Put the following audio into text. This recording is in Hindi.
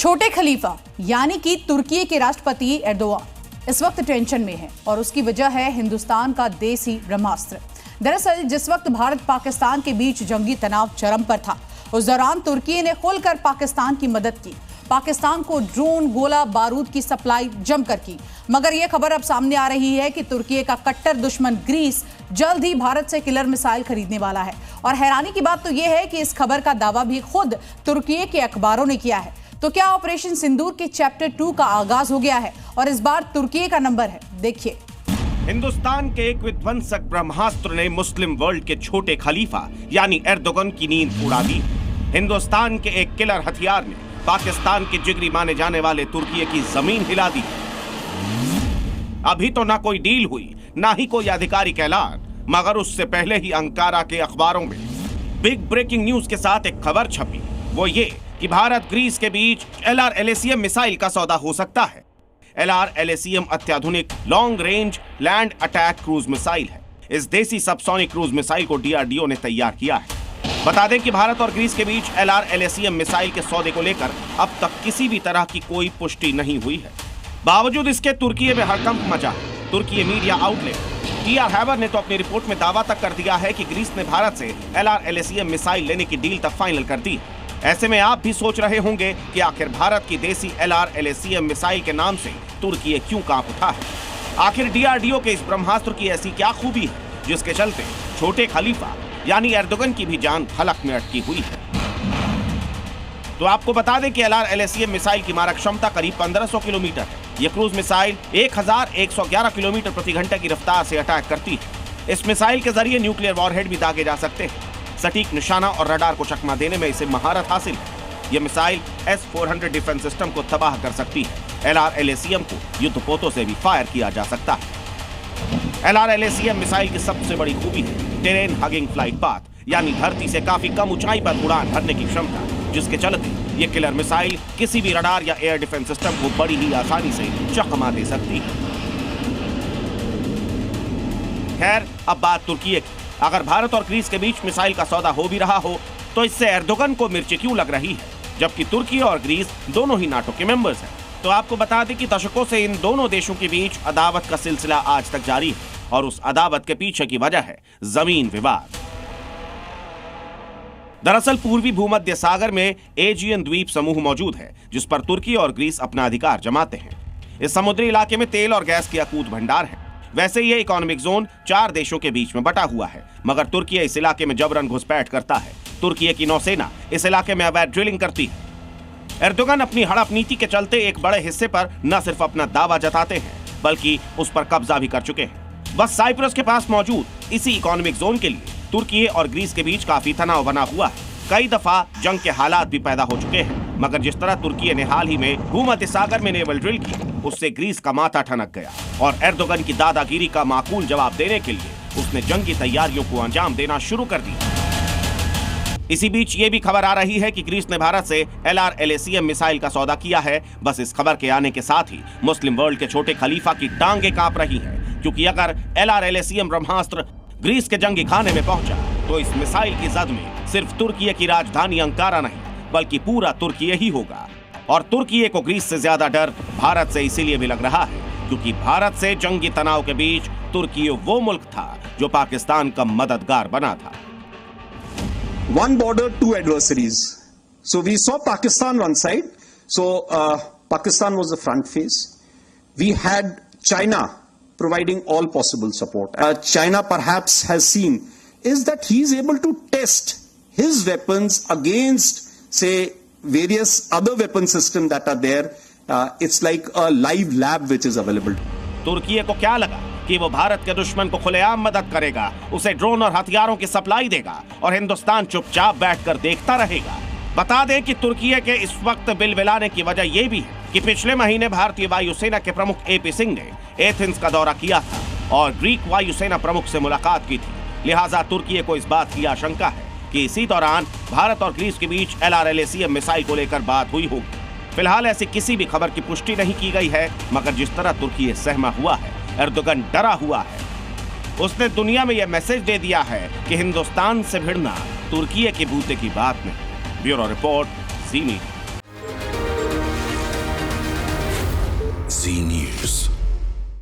छोटे खलीफा यानी कि तुर्की के राष्ट्रपति एर्दोगान इस वक्त टेंशन में है और उसकी वजह है हिंदुस्तान का देसी ब्रह्मास्त्र। दरअसल जिस वक्त भारत पाकिस्तान के बीच जंगी तनाव चरम पर था, उस दौरान तुर्की ने खुलकर पाकिस्तान की मदद की। पाकिस्तान को ड्रोन, गोला बारूद की सप्लाई जमकर की। मगर यह खबर अब सामने आ रही है कि तुर्की का कट्टर दुश्मन ग्रीस जल्द ही भारत से किलर मिसाइल खरीदने वाला है। और हैरानी की बात तो यह है कि इस खबर का दावा भी खुद तुर्की के अखबारों ने किया है। तो क्या ऑपरेशन सिंदूर के चैप्टर 2 का आगाज हो गया है और इस बार तुर्की का नंबर है? देखिए। हिंदुस्तान के एक विध्वंसक ब्रह्मास्त्र ने मुस्लिम वर्ल्ड के छोटे खलीफा यानी एर्दोगन की नींद उड़ा दी। हिंदुस्तान के एक किलर हथियार ने पाकिस्तान के जिगरी माने जाने वाले तुर्की की जमीन हिला दी। अभी तो ना कोई डील हुई, ना ही कोई आधिकारिक ऐलान, मगर उससे पहले ही अंकारा के अखबारों में बिग ब्रेकिंग न्यूज के साथ एक खबर छपी। वो ये कि भारत ग्रीस के बीच LR-LACM मिसाइल का सौदा हो सकता है। LR-LACM अत्याधुनिक long range land attack cruise missile है। इस देसी सबसोनिक क्रूज मिसाइल को DRDO ने तैयार किया है। बता दें कि भारत और ग्रीस के बीच LR-LACM मिसाइल के सौदे को लेकर अब तक किसी भी तरह की कोई पुष्टि नहीं हुई है। बावजूद इसके तुर्की में हड़कंप मचा है। तुर्की मीडिया आउटलेट TR हैबर ने तो अपनी रिपोर्ट में दावा तक कर दिया है कि ग्रीस ने भारत से LR-LACM मिसाइल लेने की डील तक फाइनल कर दी। ऐसे में आप भी सोच रहे होंगे कि आखिर भारत की देसी LR-LACM मिसाइल के नाम से तुर्की क्यों कांप उठा है। आखिर DRDO के इस ब्रह्मास्त्र की ऐसी क्या खूबी है जिसके चलते छोटे खलीफा यानी एर्दोगन की भी जान हलक में अटकी हुई है। तो आपको बता दें कि LR-LACM मिसाइल की मारक क्षमता करीब 1500 किलोमीटर है। यह क्रूज मिसाइल 1111 किलोमीटर प्रति घंटे की रफ्तार से अटैक करती है। इस मिसाइल के जरिए न्यूक्लियर वॉरहेड भी दागे जा सकते हैं। सटीक निशाना और रडार को चकमा देने में इसे महारत हासिल है। यह मिसाइल S-400 डिफेंस सिस्टम को तबाह कर सकती है। LR-LACM को युद्धपोतों से भी फायर किया जा सकता है। LR-LACM मिसाइल की सबसे बड़ी खूबी है टेरेन हगिंग फ्लाइट पाथ, यानी धरती से काफी कम ऊंचाई पर उड़ान भरने की क्षमता, जिसके चलते ये किलर मिसाइल किसी भी रडार या एयर डिफेंस सिस्टम को बड़ी ही आसानी से चकमा दे सकती है। खैर, अब बात तुर्की की। अगर भारत और ग्रीस के बीच मिसाइल का सौदा हो भी रहा हो तो इससे एर्दोगन को मिर्ची क्यों लग रही है, जबकि तुर्की और ग्रीस दोनों ही नाटो के मेंबर्स हैं। तो आपको बता दें कि दशकों से इन दोनों देशों के बीच अदावत का सिलसिला आज तक जारी है और उस अदावत के पीछे की वजह है जमीन विवाद। दरअसल पूर्वी भूमध्य सागर में एजियन द्वीप समूह मौजूद है जिस पर तुर्की और ग्रीस अपना अधिकार जमाते हैं। इस समुद्री इलाके में तेल और गैस के अकूत भंडार है। वैसे ये इकोनॉमिक जोन 4 देशों के बीच में बटा हुआ है, मगर तुर्की इस इलाके में जबरन घुसपैठ करता है। तुर्की की नौसेना इस इलाके में अवैध ड्रिलिंग करती है। एर्दोगन अपनी हड़प नीति के चलते एक बड़े हिस्से पर न सिर्फ अपना दावा जताते हैं बल्कि उस पर कब्जा भी कर चुके हैं। बस साइप्रस के पास मौजूद इसी इकोनॉमिक जोन के लिए तुर्की और ग्रीस के बीच काफी तनाव बना हुआ है। कई दफा जंग के हालात भी पैदा हो चुके हैं, मगर जिस तरह तुर्की ने हाल ही में भूमध्य सागर में नेवल ड्रिल की, उससे ग्रीस का माथा ठनक गया और एर्दोगन की दादागिरी का माकूल जवाब देने के लिए उसने जंगी तैयारियों को अंजाम देना शुरू कर दिया। इसी बीच ये भी खबर आ रही है कि ग्रीस ने भारत से LR-LACM मिसाइल का सौदा किया है। बस इस खबर के आने के साथ ही मुस्लिम वर्ल्ड के छोटे खलीफा की टांगे कांप रही हैं, क्योंकि अगर LR-LACM ब्रह्मास्त्र ग्रीस के जंगी खाने में पहुंचा तो इस मिसाइल की जद में सिर्फ तुर्की की राजधानी अंकारा नहीं बल्कि पूरा तुर्की ही होगा। और तुर्की को ग्रीस से ज्यादा डर भारत से इसीलिए भी लग रहा है क्योंकि भारत से जंगी तनाव के बीच तुर्की वो मुल्क था जो पाकिस्तान का मददगार बना था। One border, two adversaries. So we saw Pakistan one side. So Pakistan was the front face. We had China providing all possible support. China perhaps has seen is that he is able to test his weapons against, say, various other weapon systems that are there. It's like a live lab which is available. तुर्की को क्या लगा कि वो भारत के दुश्मन को खुलेआम मदद करेगा, उसे ड्रोन और हथियारों की सप्लाई देगा और हिंदुस्तान चुपचाप बैठकर देखता रहेगा। बता दें कि तुर्की के इस वक्त बिलबिलाने की वजह यह भी है कि पिछले महीने भारतीय वायुसेना के प्रमुख AP सिंह ने एथेंस का दौरा किया था और ग्रीक वायुसेना प्रमुख से मुलाकात की थी। लिहाजा तुर्की को इस बात की आशंका है कि इसी दौरान भारत और ग्रीस के बीच LR-LACM मिसाइल को लेकर बात हुई होगी। फिलहाल ऐसी किसी भी खबर की पुष्टि नहीं की गई है, मगर जिस तरह तुर्की सहमा हुआ है, एर्दोगन डरा हुआ है, उसने दुनिया में यह मैसेज दे दिया है कि हिंदुस्तान से भिड़ना तुर्की के बूते की बात नहीं। ब्यूरो रिपोर्ट, ज़ी मीडिया। Z News.